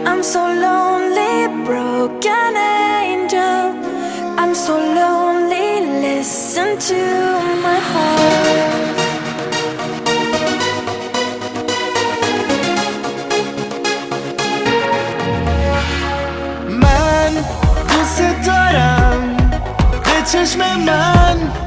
I'm so lonely, broken angel. I'm so lonely, listen to my heart. من دوست دارم به چشم من